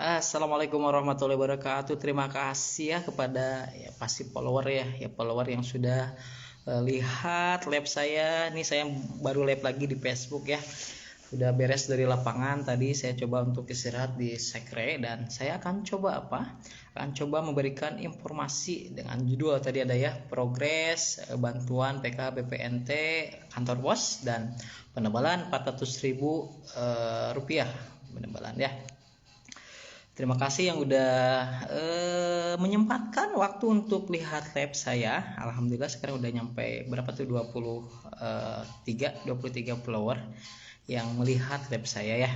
Assalamualaikum warahmatullahi wabarakatuh. Terima kasih ya kepada pasti follower ya follower yang sudah lihat live saya. Ini saya baru live lagi di Facebook ya. Sudah beres dari lapangan tadi, saya coba untuk istirahat di sekre dan saya akan coba Akan coba memberikan informasi dengan judul tadi ada ya, progres bantuan PKH BPNT kantor pos dan penebalan 400.000 rupiah penebalan ya. Terima kasih yang udah menyempatkan waktu untuk lihat live saya. Alhamdulillah sekarang udah nyampe berapa tuh 23 follower yang melihat live saya ya.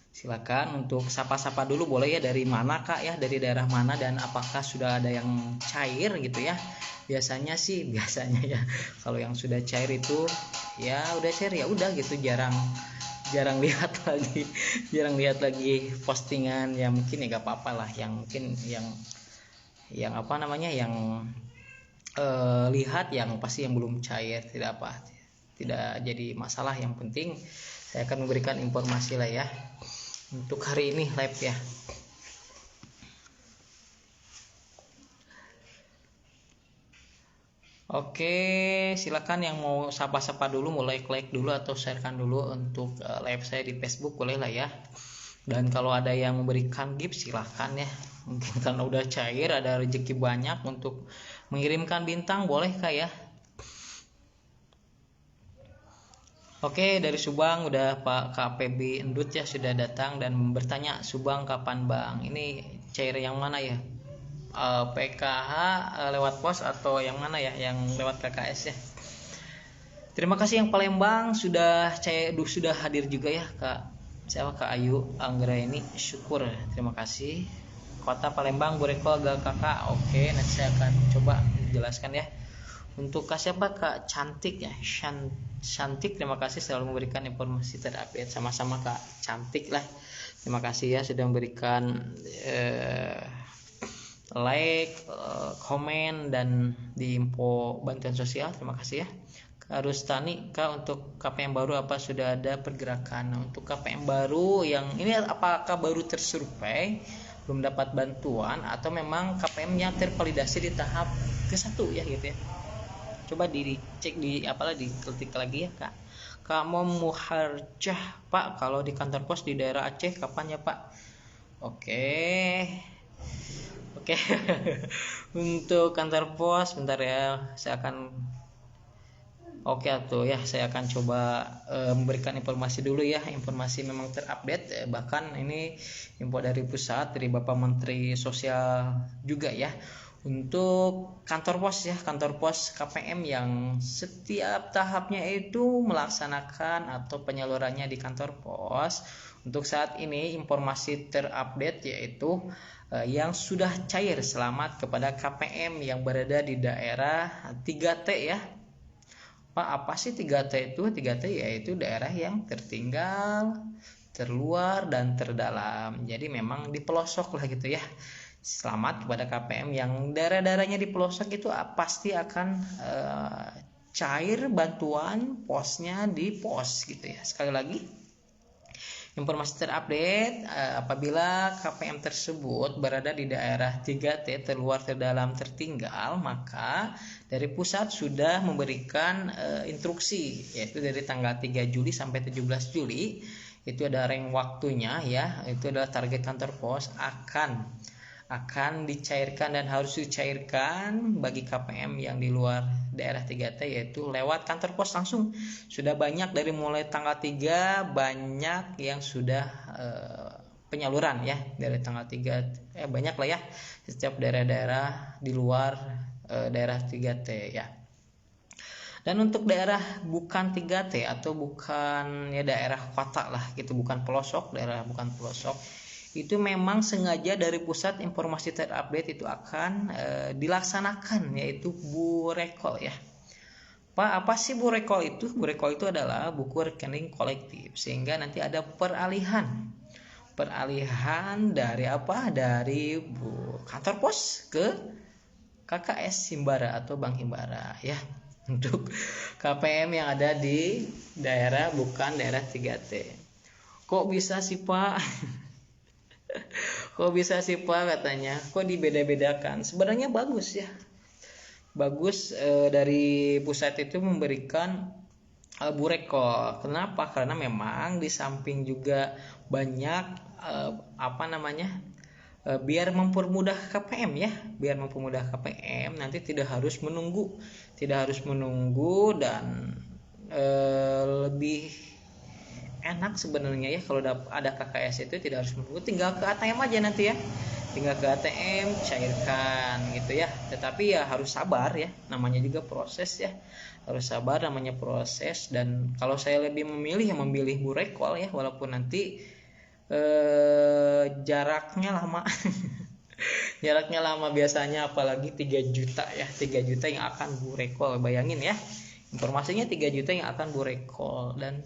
Silakan untuk sapa-sapa dulu boleh ya, dari mana Kak ya, dari daerah mana dan apakah sudah ada yang cair gitu ya. Biasanya ya kalau yang sudah cair itu ya udah cair ya udah gitu, jarang lihat lagi postingan ya. Mungkin ya gak apa-apa lah, yang mungkin yang apa namanya yang lihat yang pasti yang belum cair tidak jadi masalah. Yang penting saya akan memberikan informasi lah ya untuk hari ini live ya. Oke, silakan yang mau sapa-sapa dulu, mau like dulu atau sharekan dulu untuk live saya di Facebook boleh lah ya. Dan kalau ada yang memberikan gift silahkan ya. Mungkin karena udah cair ada rezeki banyak untuk mengirimkan bintang, boleh Kak ya. Oke, dari Subang udah Pak KPB Endut ya sudah datang dan bertanya, Subang kapan Bang? Ini cair yang mana ya? PKH lewat pos atau yang mana ya, yang lewat KKS ya. Terima kasih yang Palembang sudah hadir juga ya Kak. Siapa Kak Ayu Anggra ini, syukur, terima kasih. Kota Palembang Bureko agak kakak. Oke, nanti saya akan coba jelaskan ya. Untuk Kak siapa Kak Cantik ya, Cantik, terima kasih selalu memberikan informasi terupdate. Sama-sama Kak Cantik lah, terima kasih ya sudah memberikan like, komen dan di info bantuan sosial. Terima kasih ya Kak Rustani. Kak, untuk KPM baru apa sudah ada pergerakan? Nah, untuk KPM baru yang ini apakah baru tersurvei, belum dapat bantuan, atau memang KPM-nya tervalidasi di tahap ke-1 ya gitu ya. Coba dicek diketik lagi ya Kak. Kak Muharjah, Pak kalau di kantor pos di daerah Aceh kapan ya Pak? Oke. Untuk kantor pos bentar ya, saya akan saya akan coba memberikan informasi dulu ya. Informasi memang terupdate, bahkan ini info dari pusat, dari Bapak Menteri Sosial juga ya. Untuk kantor pos KPM yang setiap tahapnya itu melaksanakan atau penyalurannya di kantor pos. Untuk saat ini informasi terupdate yaitu yang sudah cair, selamat kepada KPM yang berada di daerah 3T ya. Pak, apa sih 3T itu? 3T yaitu daerah yang tertinggal, terluar, dan terdalam. Jadi memang di pelosok lah gitu ya. Selamat kepada KPM yang daerah-daerahnya di pelosok itu pasti akan cair bantuan posnya di pos gitu ya. Sekali lagi informasi terupdate, apabila KPM tersebut berada di daerah 3T, terluar, terdalam, tertinggal, maka dari pusat sudah memberikan instruksi, yaitu dari tanggal 3 Juli sampai 17 Juli itu ada range waktunya ya. Itu adalah target kantor pos akan dicairkan dan harus dicairkan bagi KPM yang di luar daerah 3T, yaitu lewat kantor pos langsung. Sudah banyak dari mulai tanggal 3 banyak yang sudah penyaluran ya, dari tanggal 3 banyak lah ya, setiap daerah-daerah di luar daerah 3T ya. Dan untuk daerah bukan 3T atau bukan ya daerah kota lah gitu, bukan pelosok, daerah bukan pelosok, itu memang sengaja dari pusat informasi terupdate itu akan dilaksanakan, yaitu burekol ya. Pak, apa sih burekol itu? Burekol itu adalah buku rekening kolektif, sehingga nanti ada peralihan dari dari kantor pos ke KKS Himbara atau Bank Himbara ya, untuk KPM yang ada di daerah bukan daerah 3T. Kok bisa sih Pak? Kok bisa sih Pak katanya, kok dibeda-bedakan? Sebenarnya bagus ya, bagus dari pusat itu memberikan burekol. Kenapa? Karena memang di samping juga banyak apa namanya, biar mempermudah KPM ya, biar mempermudah KPM nanti tidak harus menunggu dan lebih enak sebenarnya ya kalau ada KKS itu tidak harus menunggu, tinggal ke ATM aja nanti ya, tinggal ke ATM cairkan gitu ya. Tetapi ya harus sabar ya, namanya juga proses ya, harus sabar namanya proses. Dan kalau saya lebih memilih burekol ya, walaupun nanti jaraknya lama jaraknya lama biasanya, apalagi 3 juta ya, 3 juta yang akan burekol, bayangin ya, informasinya 3 juta yang akan burekol. Dan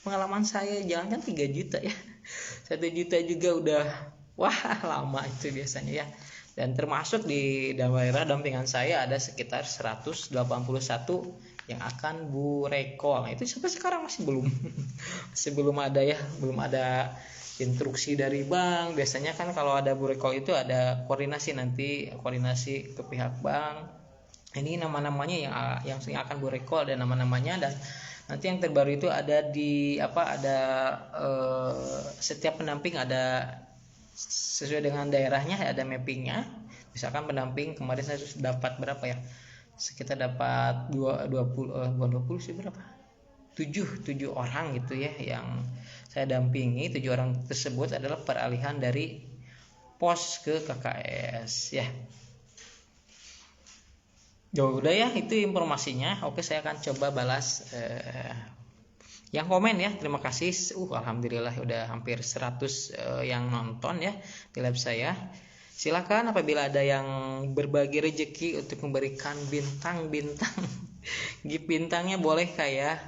pengalaman saya jalan kan 3 juta ya, 1 juta juga udah wah lama itu biasanya ya. Dan termasuk di daerah dampingan saya ada sekitar 181 yang akan burekol. Itu sampai sekarang masih belum masih belum ada ya, belum ada instruksi dari bank. Biasanya kan kalau ada burekol itu ada koordinasi ke pihak bank. Ini nama-namanya yang akan burekol dan nama-namanya. Dan nanti yang terbaru itu ada di setiap pendamping ada sesuai dengan daerahnya, ada mappingnya. Misalkan pendamping kemarin saya dapat berapa ya, sekitar dapat 20 sih, berapa 7 orang gitu ya yang saya dampingi. 7 orang tersebut adalah peralihan dari pos ke KKS ya. Udah ya, itu informasinya. Oke, saya akan coba balas yang komen ya. Terima kasih. Alhamdulillah udah hampir 100 yang nonton ya di live saya. Silakan apabila ada yang berbagi rezeki untuk memberikan bintang-bintang gift bintangnya boleh kayak,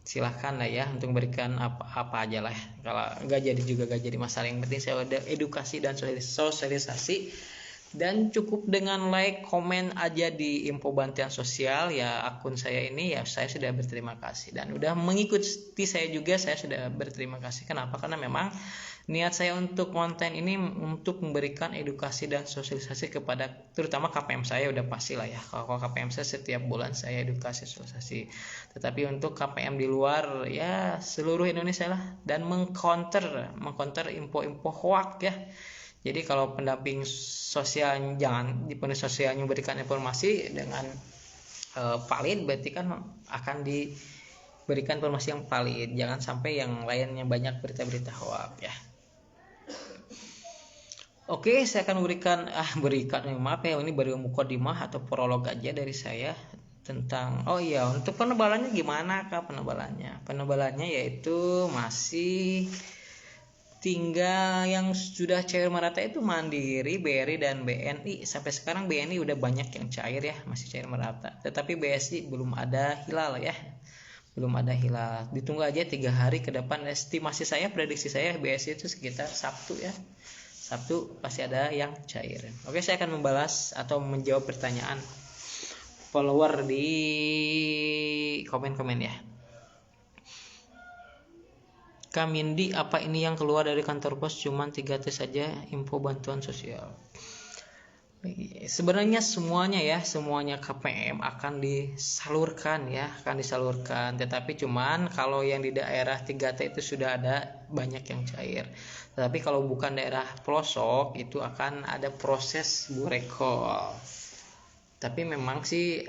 silahkan lah ya untuk memberikan apa aja lah. Kalau nggak jadi juga nggak jadi masalah, yang penting saya udah edukasi dan sosialisasi. Dan cukup dengan like, komen aja di info bantuan sosial ya akun saya ini ya, saya sudah berterima kasih. Dan udah mengikuti saya juga, saya sudah berterima kasih. Kenapa? Karena memang niat saya untuk konten ini untuk memberikan edukasi dan sosialisasi kepada terutama KPM saya, udah pasti lah ya. Kalau KPM saya setiap bulan saya edukasi sosialisasi. Tetapi untuk KPM di luar ya seluruh Indonesia lah, dan mengcounter info-info hoax ya. Jadi kalau pendamping sosial, jangan di pendamping sosialnya memberikan informasi dengan valid, berarti kan akan diberikan informasi yang valid. Jangan sampai yang lainnya banyak berita-berita hoax ya. Oke, saya akan maaf ya, ini baru mukadimah atau prolog aja dari saya tentang untuk penebalannya gimana Kak penebalannya. Penebalannya yaitu masih tinggal yang sudah cair merata itu Mandiri, BRI dan BNI. Sampai sekarang BNI udah banyak yang cair ya, masih cair merata. Tetapi BSI belum ada hilal ya. Belum ada hilal. Ditunggu aja 3 hari ke depan. Estimasi saya, prediksi saya BSI itu sekitar Sabtu ya. Sabtu pasti ada yang cair. Oke, saya akan membalas atau menjawab pertanyaan follower di komen-komen ya. Kamindi, apa ini yang keluar dari kantor pos cuman 3T saja info bantuan sosial? Sebenarnya semuanya KPM akan disalurkan. Tetapi cuman kalau yang di daerah 3T itu sudah ada banyak yang cair. Tetapi kalau bukan daerah pelosok itu akan ada proses burekol. Tapi memang sih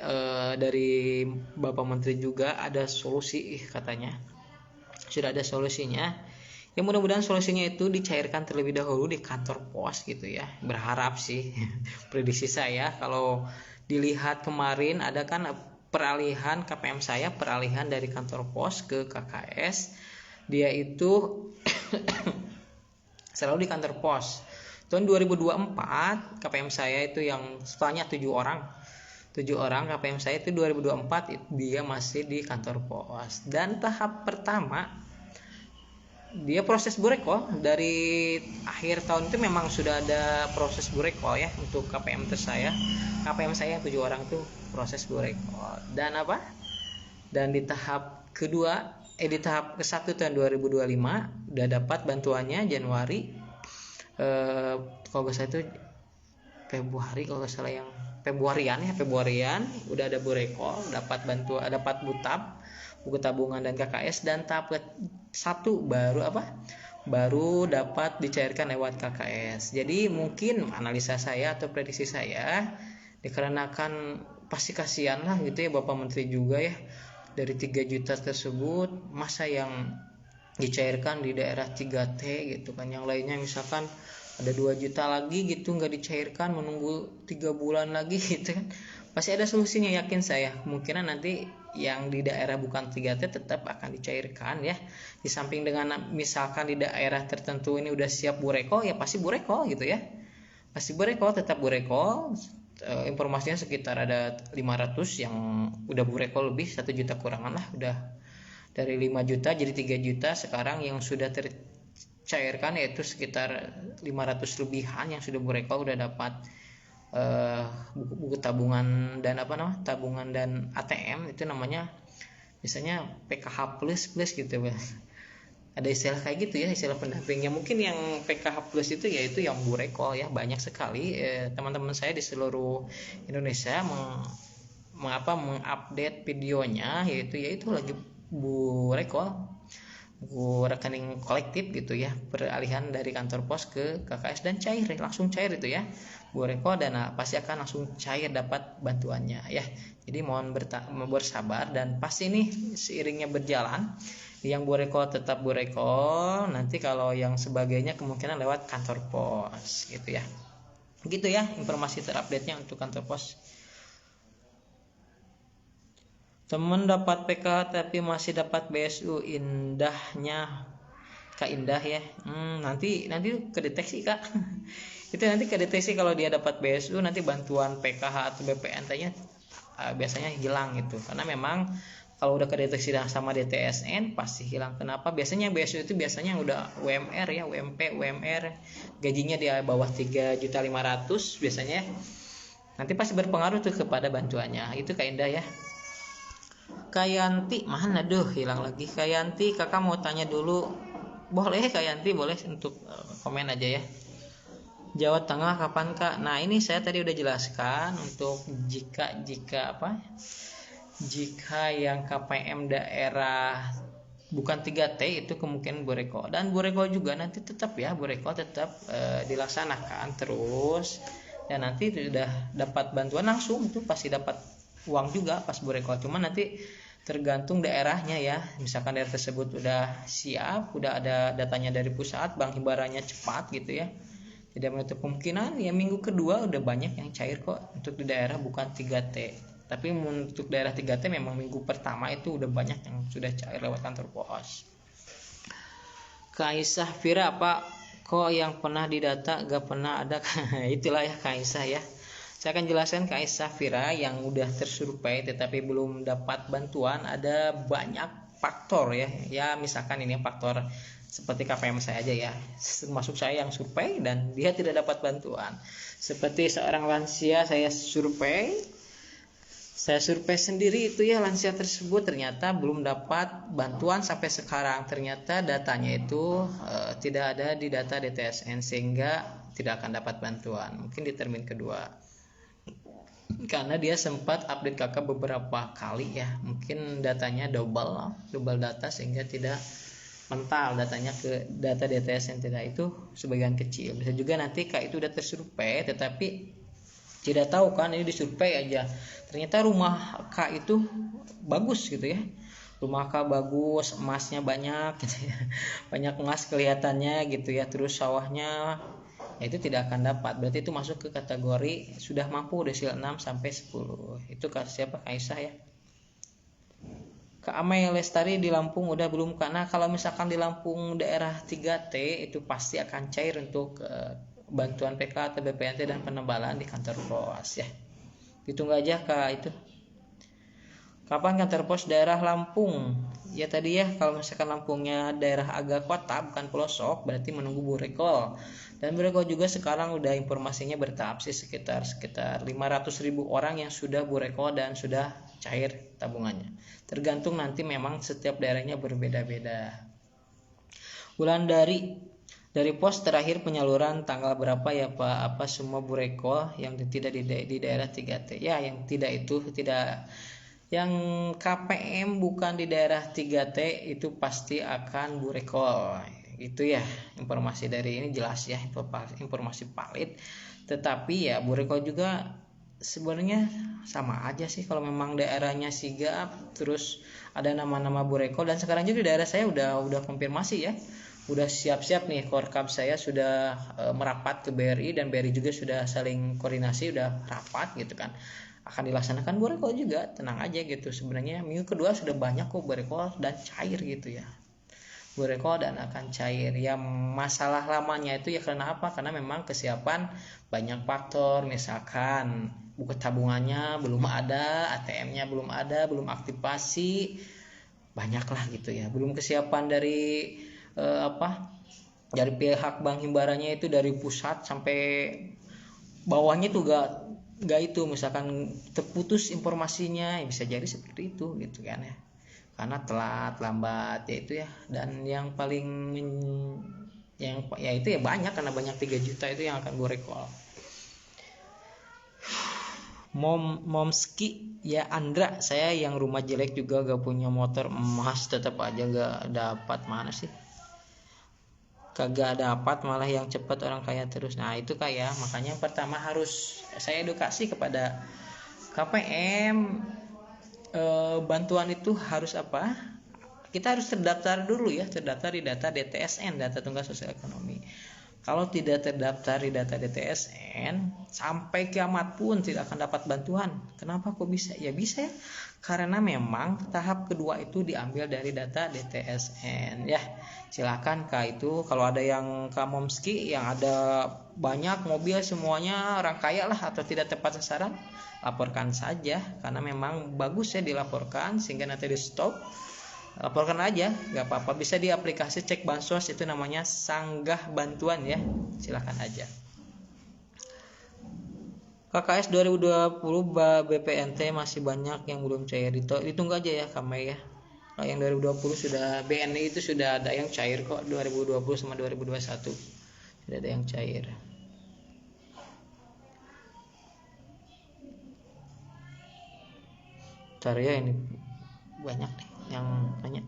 dari Bapak Menteri juga ada solusi katanya. Sudah ada solusinya. Ya mudah-mudahan solusinya itu dicairkan terlebih dahulu di kantor pos gitu ya. Berharap sih prediksi saya kalau dilihat kemarin ada kan peralihan KPM saya, peralihan dari kantor pos ke KKS. Dia itu selalu di kantor pos. Tahun 2024 KPM saya itu yang setelahnya 7 orang KPM saya itu 2024 dia masih di kantor pos. Dan tahap pertama dia proses burekol dari akhir tahun itu memang sudah ada proses burekol ya untuk KPM saya yang 7 orang itu proses burekol. Dan di tahap kedua di tahap ke-1 tahun 2025 udah dapat bantuannya Januari kalau nggak salah itu Februari, kalau nggak salah yang Februarian udah ada Bu Rekol, dapat bantuan, dapat buku tabungan dan KKS, dan tahap 1 baru dapat dicairkan lewat KKS. Jadi mungkin analisa saya atau prediksi saya, dikarenakan pasti kasihan lah gitu ya Bapak Menteri juga ya, dari 3 juta tersebut masa yang dicairkan di daerah 3T gitu kan, yang lainnya misalkan ada 2 juta lagi gitu nggak dicairkan, menunggu 3 bulan lagi gitu kan, pasti ada solusinya, yakin saya. Kemungkinan nanti yang di daerah bukan 3T tetap akan dicairkan ya, di samping dengan misalkan di daerah tertentu ini udah siap Bu Rekol, ya pasti Bu Rekol gitu ya, pasti Bu Rekol, tetap Bu Rekol. Informasinya sekitar ada 500 yang udah Bu Rekol, lebih 1 juta kurangan lah, udah dari 5 juta jadi 3 juta sekarang yang sudah tercairkan, yaitu sekitar 500 lebihan yang sudah Bu Rekol, udah dapat buku tabungan dan tabungan dan ATM, itu namanya biasanya PKH plus gitu ya. Ada istilah kayak gitu ya, istilah pendampingnya. Mungkin yang PKH plus itu yaitu yang Bu Rekol ya, banyak sekali teman-teman saya di seluruh Indonesia mengupdate videonya, yaitu lagi Bu Rekol, buku rekening kolektif gitu ya, peralihan dari kantor pos ke KKS dan langsung cair itu ya Bu Rekol, dan pasti akan langsung cair dapat bantuannya ya. Jadi mohon bersabar, dan pasti ini seiringnya berjalan, yang Bu Rekol tetap Bu Rekol, nanti kalau yang sebagainya kemungkinan lewat kantor pos gitu ya. Gitu ya informasi terupdate-nya untuk kantor pos. Temen dapat PK tapi masih dapat BSU, indahnya Kak Indah ya. Nanti kedeteksi Kak. Itu nanti kedeteksi kalau dia dapat BSU, nanti bantuan PKH atau BPNT-nya biasanya hilang gitu. Karena memang kalau udah kedeteksi sama DTSN pasti hilang. Kenapa? Biasanya BSU itu biasanya udah UMR ya, UMP, UMR, gajinya di bawah 3.500.000 biasanya. Nanti pasti berpengaruh tuh kepada bantuannya. Itu Kak Indah ya. Kayanti mana? Hilang lagi. Kayanti, kakak mau tanya dulu. Boleh Kayanti, boleh untuk komen aja ya. Jawa Tengah kapan Kak? Nah ini saya tadi udah jelaskan, untuk jika yang KPM daerah bukan 3T itu kemungkinan Bu Rekol, dan Bu Rekol juga nanti tetap ya, Bu Rekol tetap dilaksanakan terus, dan nanti sudah dapat bantuan langsung, itu pasti dapat uang juga pas Bu Rekol. Cuma nanti tergantung daerahnya ya, misalkan daerah tersebut udah siap, udah ada datanya dari pusat, bank hibarannya cepat gitu ya, tidak menutup kemungkinan ya minggu kedua udah banyak yang cair kok untuk di daerah bukan 3T. Tapi untuk daerah 3T memang minggu pertama itu udah banyak yang sudah cair lewat kantor pos. Kaisah Fira, apa kok yang pernah didata gak pernah ada? Itulah ya Kaisah ya. Saya akan jelaskan Kaisah Fira yang udah tersurvei tetapi belum dapat bantuan, ada banyak faktor ya. Ya misalkan ini faktor seperti KPM saya aja ya, termasuk saya yang survei dan dia tidak dapat bantuan. Seperti seorang lansia saya survei sendiri itu ya, lansia tersebut ternyata belum dapat bantuan sampai sekarang. Ternyata datanya itu tidak ada di data DTSN sehingga tidak akan dapat bantuan. Mungkin di termin kedua. Karena dia sempat update kakak beberapa kali ya, mungkin datanya double data sehingga tidak mental datanya ke data DTS yang tidak, itu sebagian kecil. Bisa juga nanti Kak itu udah tersurvei tetapi tidak tahu kan ini disurvei aja, ternyata rumah Kak itu bagus gitu ya, rumah Kak bagus, emasnya banyak gitu ya, banyak emas kelihatannya gitu ya, terus sawahnya ya itu tidak akan dapat, berarti itu masuk ke kategori sudah mampu desil 6 sampai 10. Itu siapa? Kaisah ya. Kak Amai Lestari di Lampung udah belum? Karena kalau misalkan di Lampung daerah 3T itu pasti akan cair untuk bantuan PK atau BPNT dan penebalan di kantor pos ya. Ditunggu aja Kak itu. Kapan kantor pos daerah Lampung? Ya tadi ya, kalau misalkan Lampungnya daerah agak kota bukan pelosok berarti menunggu Bu Rekol. Dan Bu Rekol juga sekarang udah informasinya bertahap sih, sekitar 500.000 orang yang sudah Bu Rekol dan sudah cair tabungannya. Tergantung nanti memang setiap daerahnya berbeda-beda. Wulandari, Dari pos terakhir penyaluran tanggal berapa ya Pak? Apa semua burekol yang tidak di daerah 3T? Ya, yang tidak itu tidak, yang KPM bukan di daerah 3T itu pasti akan burekol. Itu ya informasi dari ini, jelas ya, informasi valid. Tetapi ya burekol juga sebenarnya sama aja sih kalau memang daerahnya sigap, terus ada nama-nama burekol. Dan sekarang juga di daerah saya udah konfirmasi ya, udah siap-siap nih, Korkap saya sudah merapat ke BRI, dan BRI juga sudah saling koordinasi, udah rapat gitu kan, akan dilaksanakan burekol juga, tenang aja gitu. Sebenarnya minggu kedua sudah banyak kok burekol dan cair gitu ya, burekol dan akan cair ya. Masalah lamanya itu ya karena apa, karena memang kesiapan banyak faktor, misalkan buku tabungannya belum ada, ATM-nya belum ada, belum aktivasi, banyak lah gitu ya. Belum kesiapan dari dari pihak Bank Himbaranya, itu dari pusat sampai bawahnya tuh gak itu, misalkan terputus informasinya, ya bisa jadi seperti itu gitu kan ya, karena telat lambat ya itu ya. Dan yang paling yang ya itu ya banyak, karena banyak 3 juta itu yang akan gue recall. Momski ya Andra, saya yang rumah jelek juga gak punya motor emas, tetap aja gak dapat. Mana sih, kagak dapat, malah yang cepat orang kaya terus. Nah itu kayak makanya pertama harus saya edukasi kepada KPM, bantuan itu harus apa, kita harus terdaftar dulu ya, terdaftar di data DTSN, data tunggal sosial ekonomi. Kalau tidak terdaftar di data DTSN, sampai kiamat pun tidak akan dapat bantuan. Kenapa kok bisa? Ya bisa ya, karena memang tahap kedua itu diambil dari data DTSN ya. Silakan Kak, itu kalau ada yang Kak Momski yang ada banyak mobil semuanya orang kaya lah, atau tidak tepat sasaran, laporkan saja, karena memang bagus ya dilaporkan sehingga nanti di stop. Laporkan aja, nggak apa-apa, bisa di aplikasi cek bansos, itu namanya sanggah bantuan ya, silakan aja. KKS 2020 BPNT masih banyak yang belum cair, ditunggu aja ya kami ya. Kalau yang 2020 sudah, BNI itu sudah ada yang cair kok, 2020 sama 2021 sudah ada yang cair. Ntar ya, ini banyak nih yang tanya.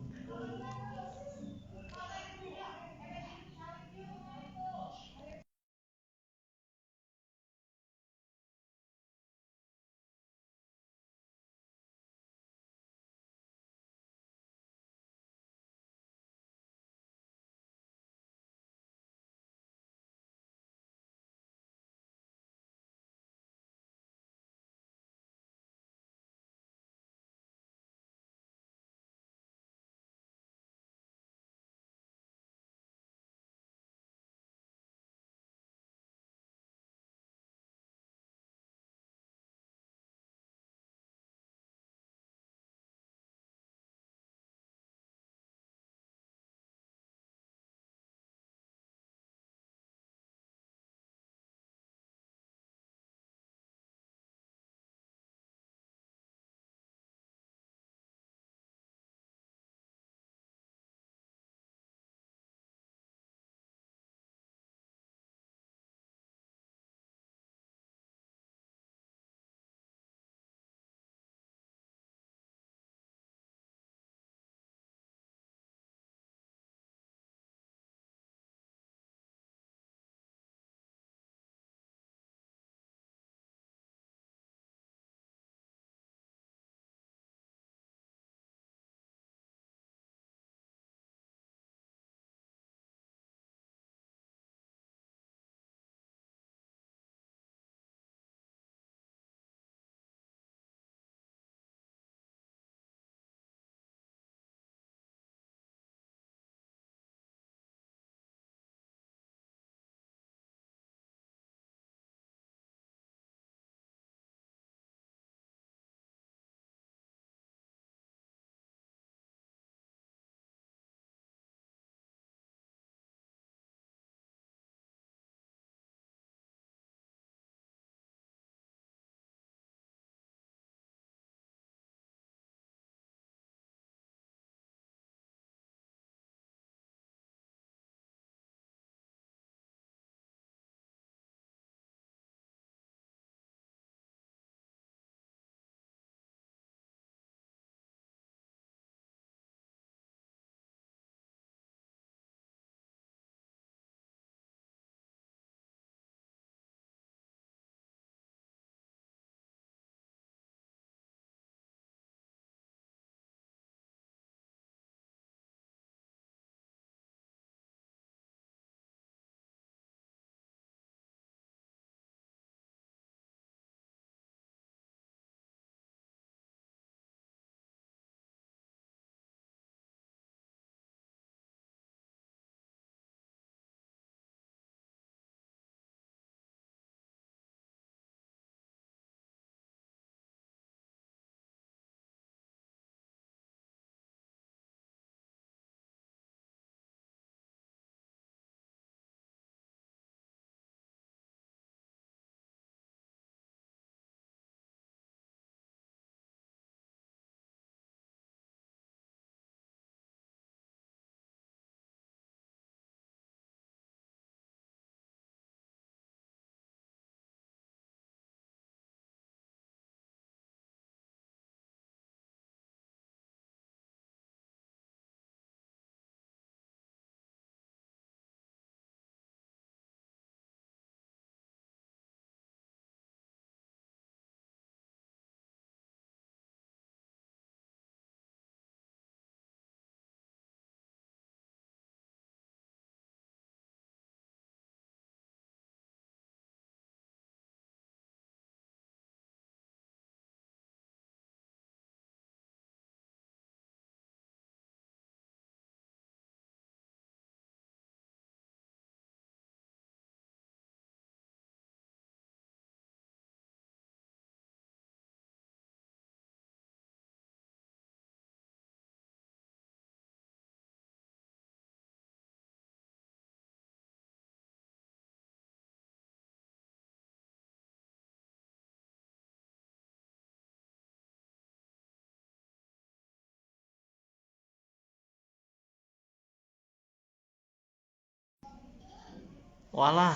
Walah,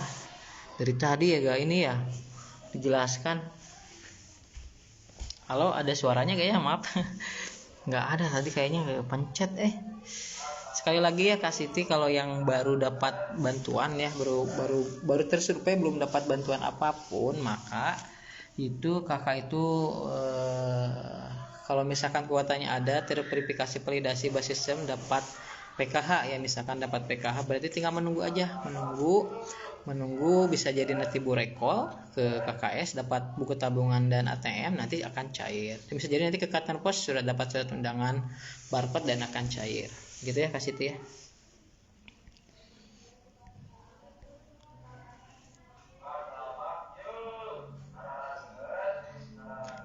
dari tadi ya gak ini ya dijelaskan. Halo, ada suaranya gak ya? Maaf. Nggak ada tadi kayaknya, nggak pencet. Sekali lagi ya Kak Siti, kalau yang baru dapat bantuan ya, baru tersurvei belum dapat bantuan apapun, maka itu kakak itu kalau misalkan kuotanya ada, terverifikasi validasi basis SIM, dapat PKH ya, misalkan dapat PKH berarti tinggal menunggu aja, menunggu bisa jadi nanti Bu Rekol ke KKS dapat buku tabungan dan ATM, nanti akan cair. Bisa jadi nanti ke kantor pos sudah dapat surat undangan barcode dan akan cair. Gitu ya Kak Siti ya.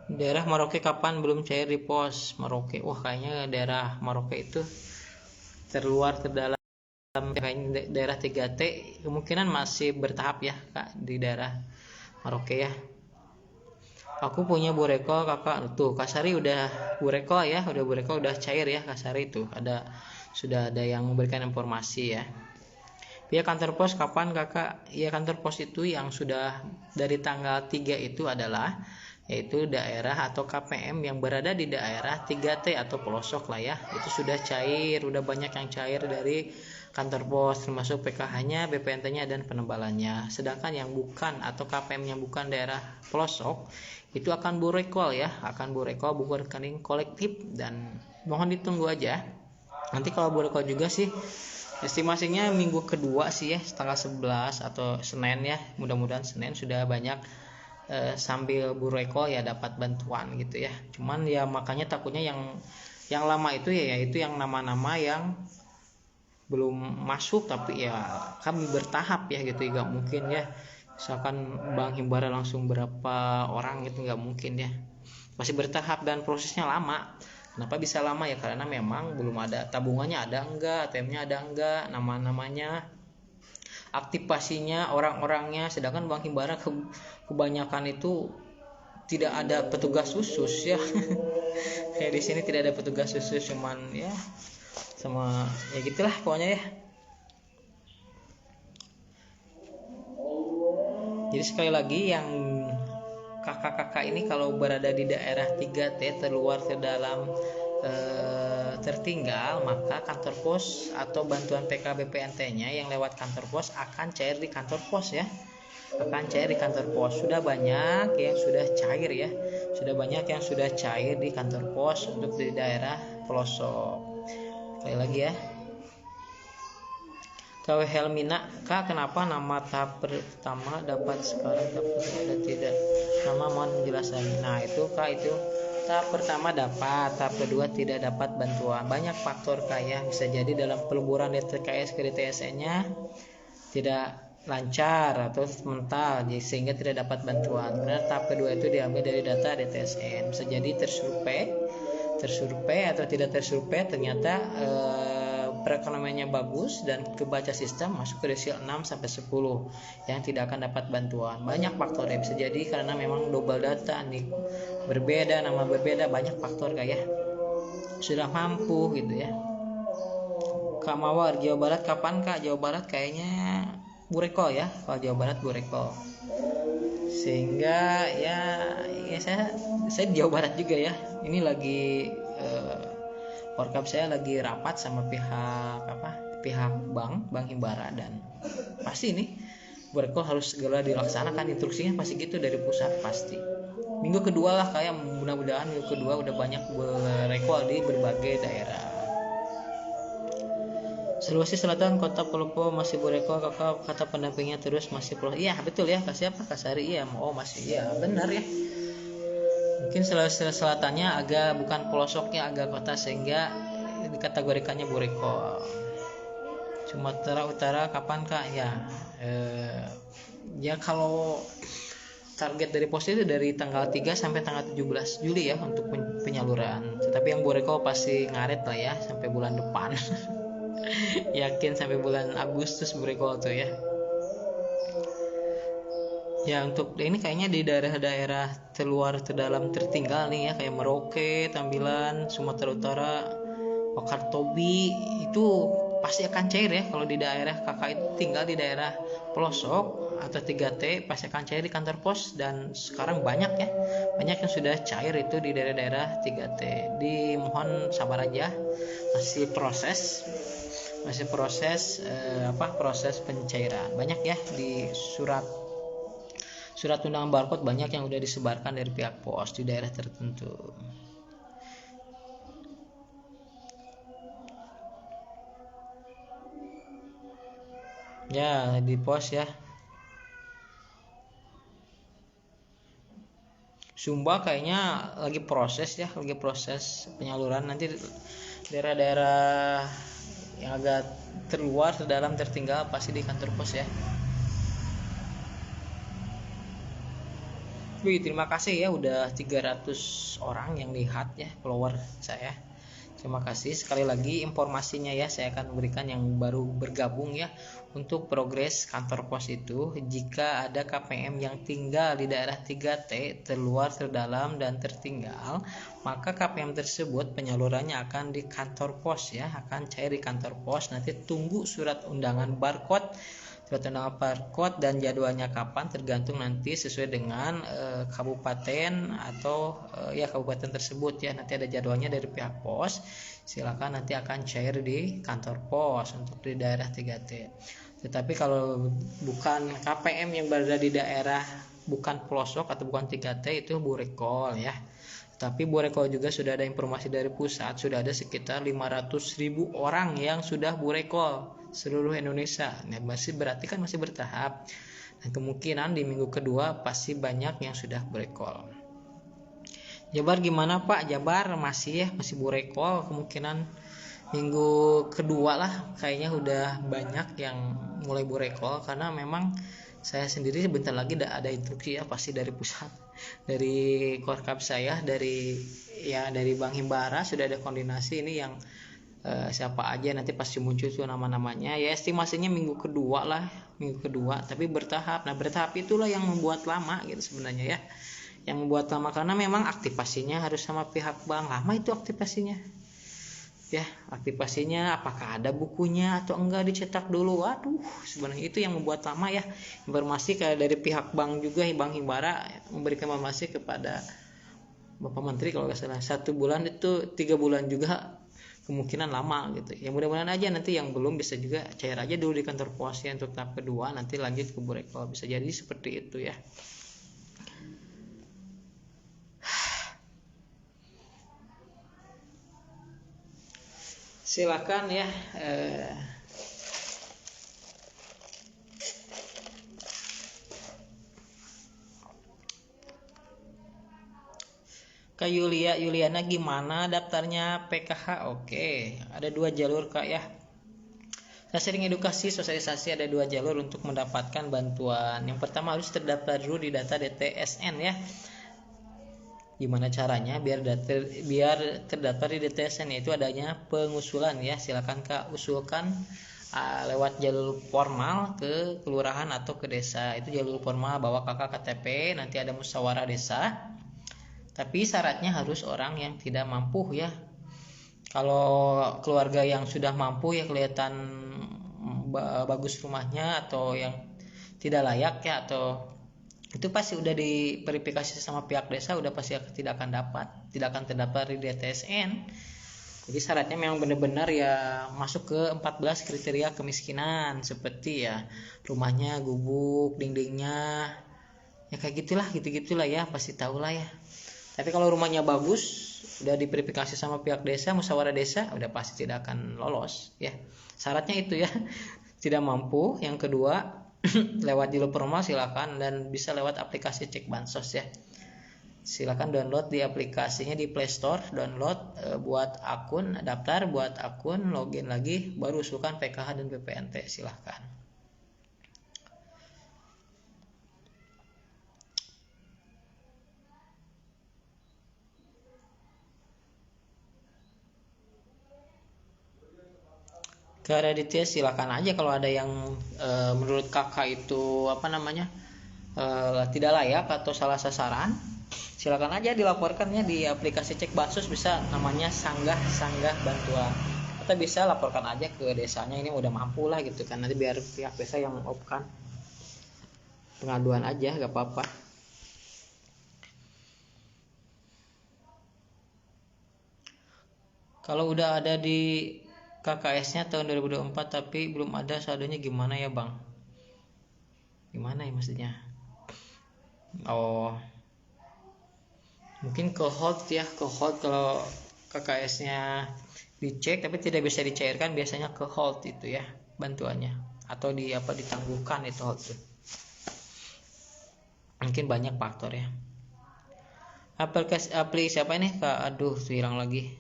Daerah Merauke kapan belum cair di pos Merauke? Wah, kayaknya daerah Merauke itu terluar terdalam, kayaknya daerah 3T kemungkinan masih bertahap ya Kak di daerah Merauke ya. Aku punya Bureko kakak tuh, Kasari udah Bureko ya, udah Bureko udah cair ya Kasari itu, sudah ada yang memberikan informasi ya. Pihak kantor pos kapan kakak? Ya kantor pos itu yang sudah dari tanggal 3 itu adalah yaitu daerah atau KPM yang berada di daerah 3T atau pelosok lah ya, itu sudah cair, udah banyak yang cair dari kantor pos termasuk PKH-nya, BPNT-nya dan penebalannya. Sedangkan yang bukan atau KPM yang bukan daerah pelosok itu akan burekol ya, akan burekol buku rekening kolektif dan mohon ditunggu aja. Nanti kalau burekol juga sih estimasinya minggu kedua sih ya, tanggal 11 atau Senin ya, mudah-mudahan Senin sudah banyak sambil burekol ya dapat bantuan gitu ya. Cuman ya makanya takutnya yang lama itu ya itu yang nama-nama yang belum masuk, tapi ya kami bertahap ya gitu, nggak mungkin ya misalkan Bang Himbara langsung berapa orang gitu, nggak mungkin ya, masih bertahap dan prosesnya lama. Kenapa bisa lama ya, karena memang belum ada tabungannya ada enggak, ATM-nya ada enggak, nama-namanya, aktivasinya, orang-orangnya. Sedangkan Bang Himbara kebanyakan itu tidak ada petugas khusus ya. Kayak di sini tidak ada petugas khusus, cuman ya sama ya gitulah pokoknya ya. Jadi sekali lagi yang kakak-kakak ini kalau berada di daerah 3T terluar terdalam tertinggal, maka kantor pos atau bantuan PKBPNT-nya yang lewat kantor pos akan cair di kantor pos ya, akan cair di kantor pos. Sudah banyak yang sudah cair ya, sudah banyak yang sudah cair di kantor pos untuk di daerah pelosok. Sekali lagi ya, KW Helmina, Kak kenapa nama tahap pertama dapat sekarang dapat ada tidak? Nama mohon penjelasannya. Nah itu Kak, itu tahap pertama dapat, tahap kedua tidak dapat bantuan. Banyak faktor Kak ya, bisa jadi dalam peleburan DTKS ke DTSN-nya tidak lancar atau mental sehingga tidak dapat bantuan. Karena tahap kedua itu diambil dari data DTSN. Bisa jadi tersurvei atau tidak tersurvei, ternyata perekonomiannya bagus dan kebaca sistem masuk ke desil 6 sampai 10 yang tidak akan dapat bantuan. Banyak faktor yang bisa jadi karena memang double data nih, berbeda, nama berbeda, banyak faktor kayak sudah mampu gitu ya. Kak Mawar, Jawa Barat kapan Kak? Jawa Barat kayaknya Bureko ya, kalau Jawa Barat Bureko. Sehingga ya saya di Jawa Barat juga ya. Ini lagi Porkap saya lagi rapat sama pihak Bang Himbara, dan pasti ini Bureko harus segera dilaksanakan, instruksinya pasti gitu dari pusat pasti. Minggu kedua lah kayak, mudah-mudahan minggu kedua udah banyak Bureko di berbagai daerah. Sulawesi Selatan Kota Palopo masih Bureko kakak, kata pendampingnya terus masih pro. Iya betul ya, kasih apa Kasari ya, masih ya benar ya. Mungkin Sulawesi Selatannya agak bukan pelosoknya, agak kota sehingga dikategorikannya Bureko. Sumatera Utara kapan Kak? Ya kalau target dari pos itu dari tanggal 3 sampai tanggal 17 Juli ya untuk penyaluran. Tetapi yang Bureko pasti ngaret lah ya sampai bulan depan. Yakin sampai bulan Agustus Bureko tuh ya. Ya untuk ini kayaknya di daerah-daerah terluar terdalam tertinggal nih ya, kayak Merauke, Tambilan, Sumatera Utara, Wakatobi itu pasti akan cair ya. Kalau di daerah kakak itu tinggal di daerah pelosok atau 3T, pasti akan cair di kantor pos. Dan sekarang banyak ya, banyak yang sudah cair itu di daerah-daerah 3T. Dimohon sabar aja, masih proses proses pencairan. Banyak ya di surat undangan barcode, banyak yang udah disebarkan dari pihak pos di daerah tertentu. Ya, di pos ya. Sumba kayaknya lagi proses penyaluran. Nanti daerah-daerah yang agak terluar, terdalam, tertinggal pasti di kantor pos ya. Wih, terima kasih ya, udah 300 orang yang lihat ya follower saya. Terima kasih sekali lagi informasinya ya, saya akan berikan yang baru bergabung ya. Untuk progres kantor pos itu, jika ada KPM yang tinggal di daerah 3T, terluar, terdalam, dan tertinggal, maka KPM tersebut penyalurannya akan di kantor pos ya, akan cair di kantor pos. Nanti tunggu surat undangan barcode dan jadwalnya kapan tergantung nanti sesuai dengan kabupaten atau kabupaten tersebut ya. Nanti ada jadwalnya dari pihak pos, silakan nanti akan cair di kantor pos untuk di daerah 3T. Tetapi kalau bukan KPM yang berada di daerah bukan pelosok atau bukan 3T, itu burekol ya. Tapi burekol juga sudah ada informasi dari pusat, sudah ada sekitar 500.000 orang yang sudah burekol seluruh Indonesia. Nah, masih berarti kan masih bertahap. Dan kemungkinan di minggu kedua pasti banyak yang sudah burekol. Jabar gimana Pak? Jabar masih burekol, kemungkinan minggu kedua lah kayaknya udah banyak yang mulai burekol, karena memang saya sendiri sebentar lagi ada instruksi ya, pasti dari pusat, dari korkap saya, dari Bank Himbara sudah ada koordinasi ini yang siapa aja nanti pasti muncul tuh nama-namanya ya. Estimasinya minggu kedua, tapi bertahap. Nah, bertahap itulah yang membuat lama gitu sebenarnya ya, yang membuat lama karena memang aktivasinya harus sama pihak bank. Lama itu aktivasinya ya, apakah ada bukunya atau enggak, dicetak dulu. Waduh, sebenarnya itu yang membuat lama ya. Informasi kayak dari pihak bank juga, Bank Himbara memberikan informasi kepada Bapak Menteri kalau nggak salah 1 bulan itu 3 bulan juga kemungkinan lama gitu ya. Mudah-mudahan aja nanti yang belum bisa juga cair aja dulu di kantor pos ya untuk tahap kedua, nanti lanjut ke burekol, bisa jadi seperti itu ya. Silakan ya. Kak Yuliana gimana daftarnya PKH? Oke, ada 2 jalur Kak ya. Saya sering edukasi sosialisasi, ada 2 jalur untuk mendapatkan bantuan. Yang pertama harus terdaftar dulu di data DTSN ya. Gimana caranya biar terdaftar di DTSN, yaitu adanya pengusulan ya. Silakan Kak usulkan lewat jalur formal ke kelurahan atau ke desa. Itu jalur formal, bawa Kakak KTP, nanti ada musyawarah desa. Tapi syaratnya harus orang yang tidak mampu ya. Kalau keluarga yang sudah mampu ya, kelihatan bagus rumahnya, atau yang tidak layak ya, atau itu pasti udah diverifikasi sama pihak desa, udah pasti tidak akan terdaftar di DTSN. Jadi syaratnya memang benar-benar ya masuk ke 14 kriteria kemiskinan, seperti ya rumahnya gubuk, dindingnya ya kayak gitulah ya, pasti tahu lah ya. Tapi kalau rumahnya bagus, udah diverifikasi sama pihak desa, musyawarah desa, udah pasti tidak akan lolos ya. Syaratnya itu ya, tidak mampu. Yang kedua, lewat jalur formal silakan, dan bisa lewat aplikasi Cek Bansos ya. Silakan download di aplikasinya di Play Store, download, buat akun, daftar, buat akun, login lagi, baru usulkan PKH dan PPNT, silakan. Ke Raditya silakan aja kalau ada yang menurut kakak itu tidak layak atau salah sasaran, silakan aja dilaporkannya di aplikasi Cek Bansos, bisa namanya sanggah bantuan. atau bisa laporkan aja ke desanya, ini udah mampu lah gitu kan, nanti biar pihak desa yang mengopkan pengaduan aja, gak apa-apa. Kalau udah ada di KKS-nya tahun 2024 tapi belum ada saldonya gimana ya Bang? Gimana ya maksudnya? Oh, mungkin ke hold ya, ke hold kalau KKS-nya dicek tapi tidak bisa dicairkan, biasanya ke hold itu ya bantuannya, atau ditangguhkan itu hold tuh. Mungkin banyak faktor ya. Aplikasi siapa ini Kak? Aduh, hilang lagi.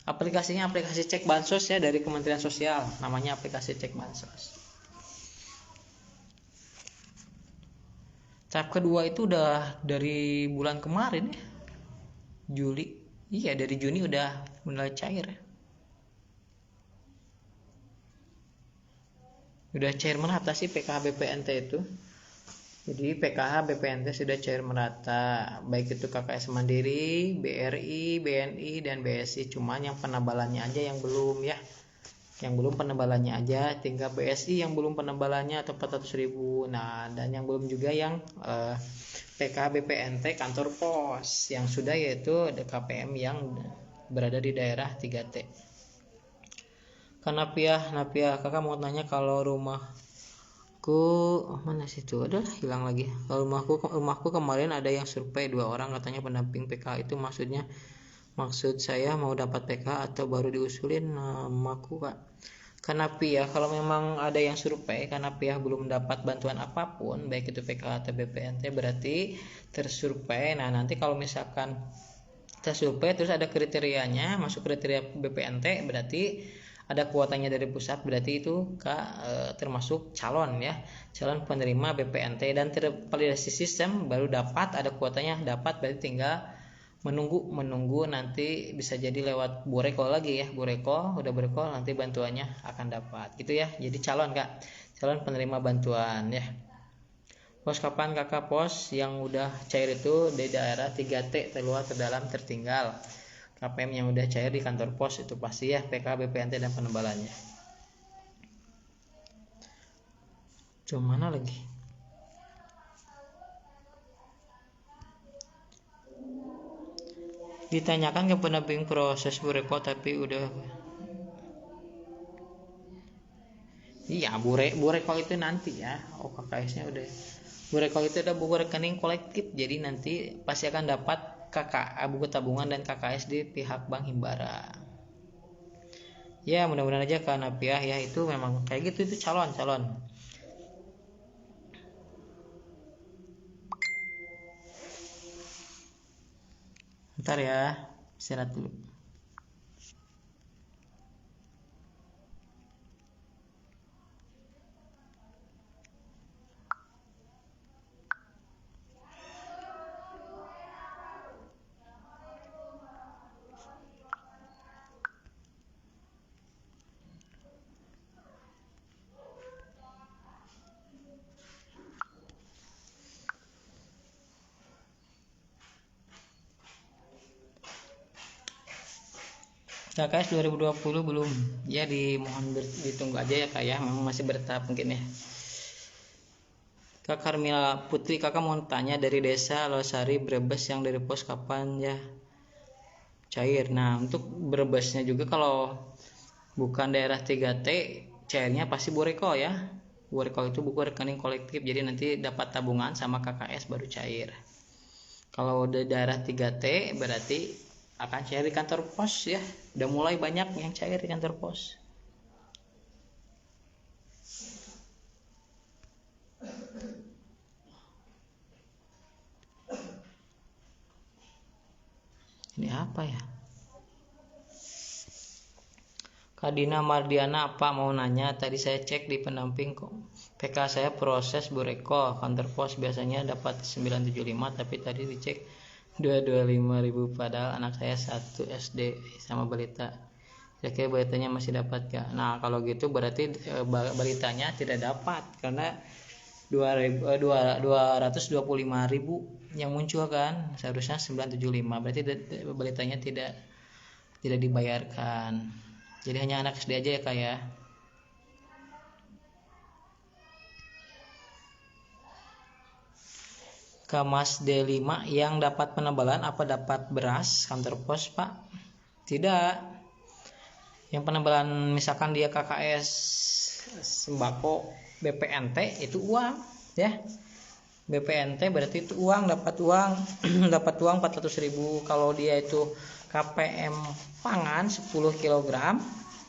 Aplikasinya aplikasi cek bansos ya dari Kementerian Sosial, namanya aplikasi cek bansos. Tahap kedua itu udah dari bulan kemarin ya, Juli. Iya, dari Juni udah mulai cair ya. Udah cair merata sih PKH BPNT itu. Jadi PKH BPNT sudah cair merata, baik itu KKS Mandiri, BRI, BNI, dan BSI. Cuman yang penebalannya aja yang belum ya, yang belum penebalannya aja, tinggal BSI yang belum penebalannya atau 400.000. Nah, dan yang belum juga yang PKH BPNT kantor pos yang sudah, yaitu KPM yang berada di daerah 3T. Karena Napiah, kakak mau tanya kalau rumahku mana sih tuh, ada hilang lagi. Kalau rumahku kemarin ada yang survei 2 orang katanya pendamping PK, itu maksud saya mau dapat PK atau baru diusulin namaku Kak. Karena kalau memang ada yang survei, karena belum dapat bantuan apapun baik itu PK atau BPNT, berarti tersurvei. Nah, nanti kalau misalkan tersurvei terus ada kriterianya, masuk kriteria BPNT, berarti ada kuotanya dari pusat, berarti itu termasuk calon ya, calon penerima BPNT, dan tervalidasi sistem baru dapat, ada kuotanya dapat, berarti tinggal menunggu nanti bisa jadi lewat Boreko lagi ya, Boreko udah Boreko nanti bantuannya akan dapat gitu ya. Jadi calon Kak, calon penerima bantuan ya. Pos kapan kakak? Pos yang udah cair itu di daerah 3T, terluar, terdalam, tertinggal. KPM yang udah cair di kantor pos itu pasti ya, PK, BPNT, dan penebalannya. Mana lagi? Ditanyakan ke pendamping proses Boreko tapi udah. Iya, Boreko itu nanti ya. Oh, KKS-nya udah. Boreko itu ada buku rekening kolektif, jadi nanti pasti akan dapat buku tabungan dan KKS di pihak Bank Himbara. Ya, mudah-mudahan aja Kak Napiah ya, itu memang kayak gitu, itu calon. Bentar ya, istirahat dulu. KKS 2020 belum ya, dimohon ditunggu aja ya Kak ya, memang masih bertahap mungkin ya. Kak Karmila Putri, kakak mau tanya dari desa Losari Brebes yang dari pos kapan ya cair. Nah, untuk Brebesnya juga kalau bukan daerah 3T, cairnya pasti Boreko ya. Boreko itu buku rekening kolektif, jadi nanti dapat tabungan sama KKS baru cair. Kalau udah daerah 3T berarti akan cair di kantor pos ya. Udah mulai banyak yang cair di kantor pos. Ini apa ya? Kadina Mardiana, apa mau nanya, tadi saya cek di pendamping kok PK saya proses Boreko kantor pos biasanya dapat 975, tapi tadi dicek 225.000, padahal anak saya 1 SD sama balita. Kira-kira balitanya masih dapat gak? Nah, kalau gitu berarti balitanya tidak dapat, karena 225.000 yang muncul kan, seharusnya 975, berarti beritanya tidak dibayarkan. Jadi hanya anak SD aja ya Kak ya. Kamas D5 yang dapat penebalan apa dapat beras kantor pos Pak? Tidak. Yang penebalan misalkan dia KKS sembako BPNT itu uang ya. BPNT berarti itu uang, dapat uang dapat uang 400.000. Kalau dia itu KPM pangan 10 kg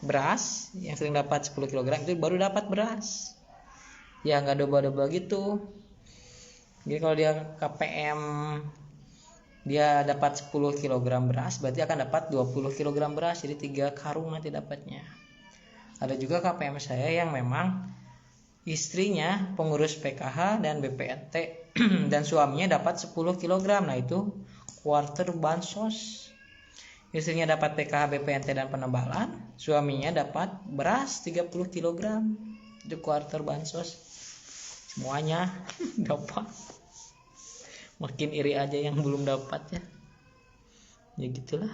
beras, yang sering dapat 10 kg itu baru dapat beras. Ya nggak double-double gitu. Jadi kalau dia KPM dia dapat 10 kg beras, berarti akan dapat 20 kg beras, jadi 3 karung nanti dapatnya. Ada juga KPM saya yang memang istrinya pengurus PKH dan BPNT dan suaminya dapat 10 kg. Nah itu quarter bansos. Istrinya dapat PKH, BPNT dan penebalan, suaminya dapat beras 30 kg. Itu quarter bansos. Semuanya dapat. Makin iri aja yang belum dapat ya. Ya gitulah.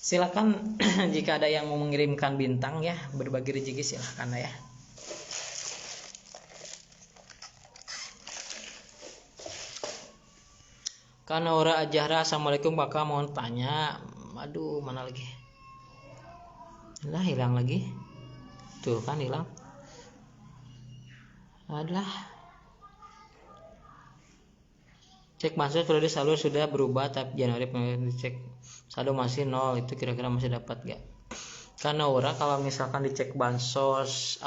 Silakan jika ada yang mau mengirimkan bintang ya, berbagi rezeki silakan ya. Kanora Ajahra, assalamualaikum Kakak, mohon tanya. Aduh, mana lagi? Lah hilang lagi. Tuh kan hilang. Adalah. Cek bansos periode saldo sudah berubah tapi Januari dicek saldo masih 0, itu kira-kira masih dapat gak? Karena kalau misalkan dicek bansos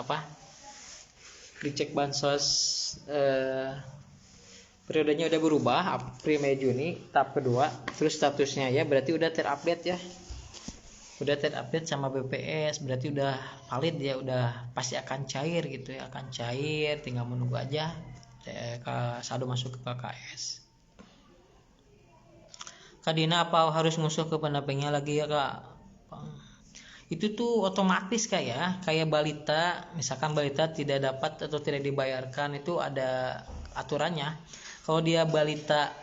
periodenya udah berubah April, Mei, Juni tahap kedua, terus statusnya ya berarti udah terupdate ya, udah terupdate sama BPS, berarti udah valid ya, udah pasti akan cair gitu ya, akan cair, tinggal menunggu aja saldo masuk ke KKS. Kak Dina, apa harus musuh ke pendampingnya lagi ya Kak? Itu tuh otomatis kayak balita, misalkan balita tidak dapat atau tidak dibayarkan, itu ada aturannya. Kalau dia balitanya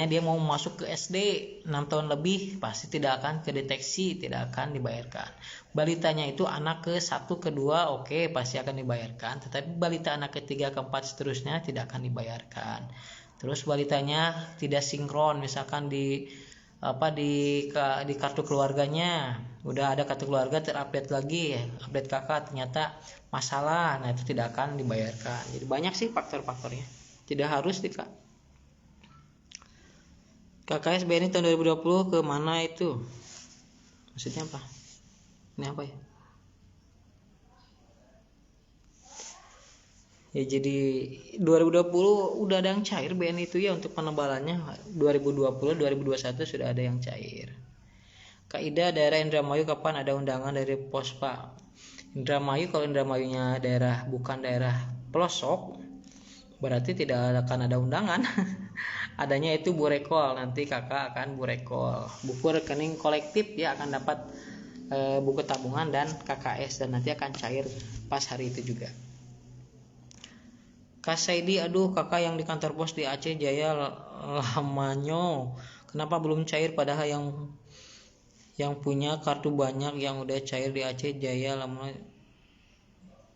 dia mau masuk ke SD 6 tahun lebih, pasti tidak akan kedeteksi, tidak akan dibayarkan. Balitanya itu anak ke 1 ke 2 oke, pasti akan dibayarkan, tetapi balita anak ke 3 ke 4 seterusnya tidak akan dibayarkan. Terus balitanya tidak sinkron, misalkan di kartu keluarganya udah ada kartu keluarga terupdate lagi, update kakak ternyata masalah, nah itu tidak akan dibayarkan. Jadi banyak sih faktor-faktornya, tidak harus Kak. KKS BNI tahun 2020 ke mana itu? Maksudnya apa? Ini apa ya? Ya jadi 2020 udah ada yang cair BNI itu ya untuk penebalannya. 2020 2021 sudah ada yang cair. Kak Ida, daerah Indramayu kapan ada undangan dari pos Pak? Indramayu, kalau Indramayunya daerah bukan daerah pelosok, berarti tidak akan ada undangan. Adanya itu burekol, nanti kakak akan burekol, buku rekening kolektif ya, akan dapat buku tabungan dan KKS, dan nanti akan cair pas hari itu juga. Kak Saidi, aduh kakak yang di kantor pos di Aceh Jaya lamanya kenapa belum cair, padahal yang punya kartu banyak yang udah cair di Aceh Jaya lama.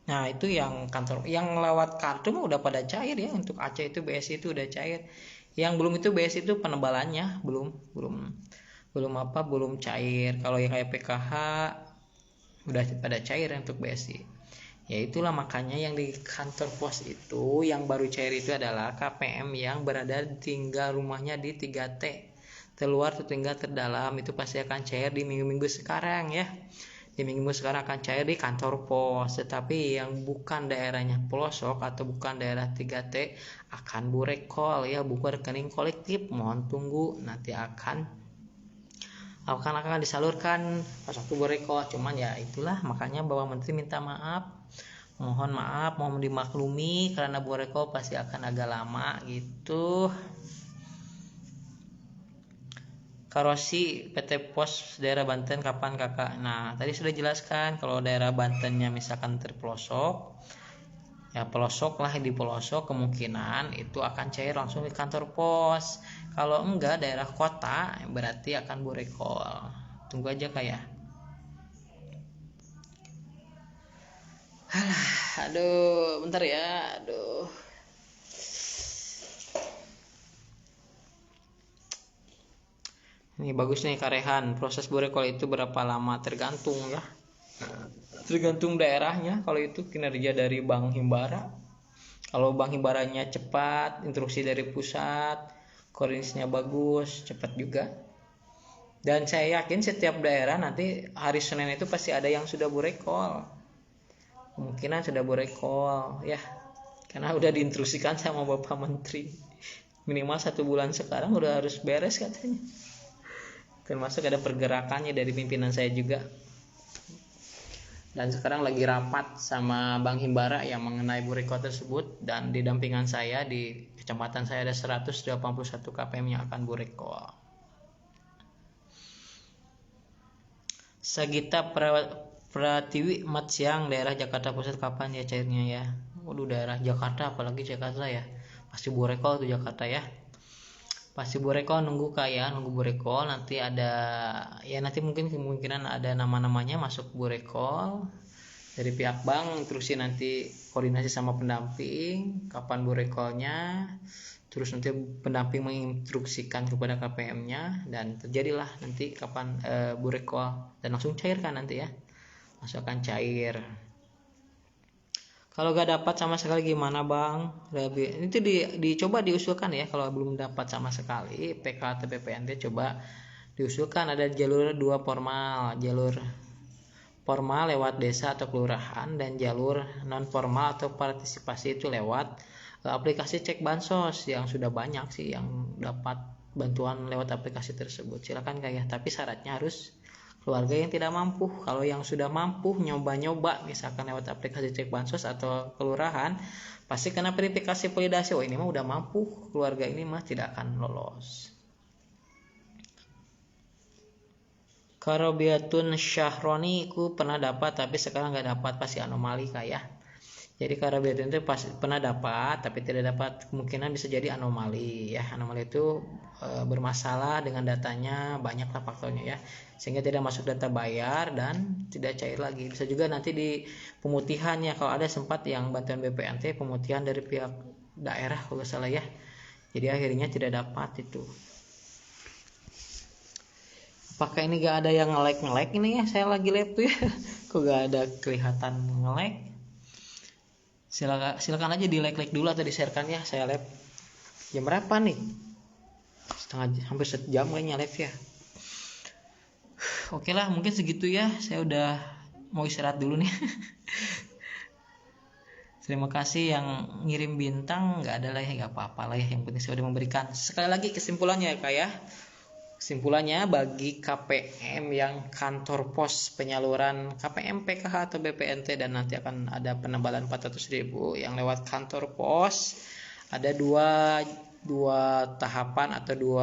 Nah itu yang kantor yang lewat kartu mah udah pada cair ya, untuk Aceh itu BSI itu udah cair. Yang belum itu BSI itu penebalannya belum cair. Kalau yang kayak PKH udah pada cair untuk BSI. Ya itulah makanya yang di kantor pos itu yang baru cair itu adalah KPM yang berada tinggal rumahnya di 3T terluar atau tinggal terdalam, itu pasti akan cair di minggu-minggu sekarang ya. Di minggu sekarang akan cair di kantor pos. Tetapi yang bukan daerahnya pelosok atau bukan daerah 3T akan burekol ya, buku rekening kolektif. Mohon tunggu, nanti akan disalurkan pas waktu burekol. Cuman ya itulah makanya Bapak Menteri minta maaf, mohon dimaklumi karena burekol pasti akan agak lama gitu. Karosi PT Pos daerah Banten kapan kakak? Nah tadi sudah jelaskan kalau daerah Bantennya misalkan terpelosok, ya pelosok lah, di pelosok kemungkinan itu akan cair langsung di kantor pos. Kalau enggak daerah kota berarti akan burekol. Tunggu aja kayak. Aduh, bentar ya. Aduh. Ini bagus nih Karehan. Proses burekol itu berapa lama? Tergantung ya. Tergantung daerahnya. Kalau itu kinerja dari Bank Himbara. Kalau Bank Himbaranya cepat, instruksi dari pusat, koordinasinya bagus, cepat juga. Dan saya yakin setiap daerah nanti hari Senin itu pasti ada yang sudah burekol. Kemungkinan sudah burekol ya. Karena udah diinstruksikan sama Bapak Menteri. Minimal 1 bulan sekarang udah harus beres katanya. Termasuk ada pergerakannya dari pimpinan saya juga. Dan sekarang lagi rapat sama Bank Himbara yang mengenai burekol tersebut, dan di dampingan saya di kecamatan saya ada 181 KPM yang akan burekol. Sagita Pratiwi Mat Siang, daerah Jakarta Pusat kapan ya cairnya ya? Waduh, daerah Jakarta, apalagi Jakarta ya, pasti burekol tuh Jakarta ya. Pasti burekol, nunggu burekol. Nanti ada ya, nanti mungkin kemungkinan ada nama-namanya masuk burekol dari pihak bank. Instruksi nanti koordinasi sama pendamping kapan burekolnya, terus nanti pendamping menginstruksikan kepada KPM-nya, dan terjadilah nanti kapan burekol, dan langsung cair kan nanti ya, langsung akan cair. Kalau gak dapat sama sekali gimana bang? Itu dicoba diusulkan ya. Kalau belum dapat sama sekali PK atau PPNT, coba diusulkan ada jalur 2 formal. Jalur formal lewat desa atau kelurahan, dan jalur non formal atau partisipasi itu lewat aplikasi cek bansos, yang sudah banyak sih yang dapat bantuan lewat aplikasi tersebut. Silakan kayak, tapi syaratnya harus keluarga yang tidak mampu. Kalau yang sudah mampu nyoba-nyoba misalkan lewat aplikasi cek bansos atau kelurahan, pasti kena verifikasi validasi. Oh ini mah udah mampu, keluarga ini mah tidak akan lolos. Karobiatun Syahroni ku pernah dapat tapi sekarang nggak dapat, pasti anomali kayak. Jadi karobiatun itu pernah dapat tapi tidak dapat, kemungkinan bisa jadi anomali ya. Anomali itu bermasalah dengan datanya, banyaklah faktornya ya, sehingga tidak masuk data bayar dan tidak cair lagi. Bisa juga nanti di pemutihan ya, kalau ada sempat yang bantuan BPNT pemutihan dari pihak daerah kalau salah ya, jadi akhirnya tidak dapat itu. Apakah ini gak ada yang nge-lag ini ya, saya lagi live tuh ya. Kok gak ada kelihatan nge-lag? Silakan aja di like dulu atau di sharekan ya. Saya live jam berapa nih? Hampir sejam kayaknya live ya. Oke lah, mungkin segitu ya. Saya udah mau istirahat dulu nih. Terima kasih yang ngirim bintang, nggak ada lah ya, nggak apa-apa lah ya. Yang penting saya udah memberikan. Sekali lagi kesimpulannya ya kak ya. Kesimpulannya, bagi KPM yang kantor pos penyaluran KPM, PKH atau BPNT, dan nanti akan ada penembalan 400.000 yang lewat kantor pos, ada dua tahapan atau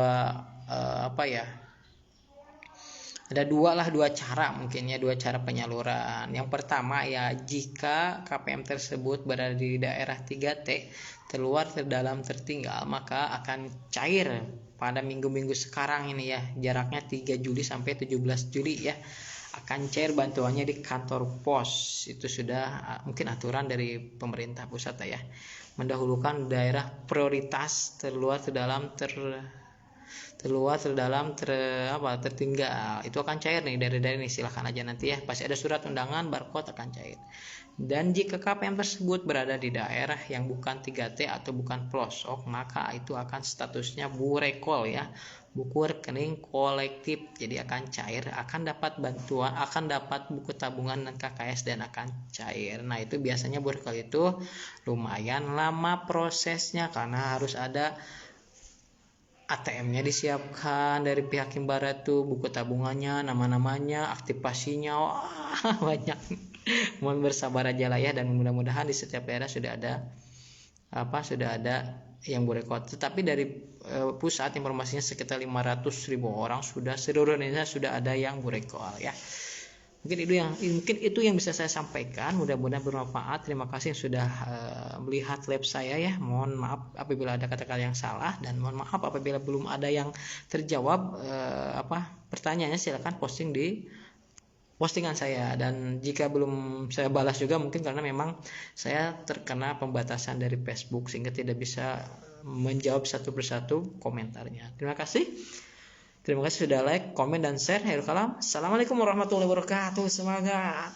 ada dua cara mungkin ya, 2 cara penyaluran. Yang pertama ya, jika KPM tersebut berada di daerah 3T, terluar, terdalam, tertinggal, maka akan cair pada minggu-minggu sekarang ini ya, jaraknya 3 Juli sampai 17 Juli ya, akan cair bantuannya di kantor pos. Itu sudah mungkin aturan dari pemerintah pusat ya, mendahulukan daerah prioritas terluar, terdalam, tertinggal. Itu akan cair nih dari ini, silahkan aja nanti ya, pasti ada surat undangan, barcode, akan cair. Dan jika KPM tersebut berada di daerah yang bukan 3T atau bukan pelosok, maka itu akan statusnya burekol ya, buku rekening kolektif. Jadi akan cair, akan dapat bantuan, akan dapat buku tabungan dan KKS, dan akan cair. Nah itu biasanya burekol itu lumayan lama prosesnya, karena harus ada ATM-nya disiapkan dari pihak Himbara tuh, buku tabungannya, nama-namanya, aktivasinya, wah banyak. Mohon bersabar aja lah ya, dan mudah-mudahan di setiap daerah sudah ada yang borekot, tetapi dari pusat informasinya sekitar 500.000 orang sudah, seluruh Indonesia sudah ada yang borekot ya. Mungkin itu yang bisa saya sampaikan, mudah-mudahan bermanfaat. Terima kasih yang sudah melihat live saya ya. Mohon maaf apabila ada kata-kata yang salah, dan mohon maaf apabila belum ada yang terjawab pertanyaannya, silakan posting di postingan saya, dan jika belum saya balas juga mungkin karena memang saya terkena pembatasan dari Facebook sehingga tidak bisa menjawab satu persatu komentarnya. Terima kasih sudah like, komen, dan share. Assalamualaikum warahmatullahi wabarakatuh. Semangat.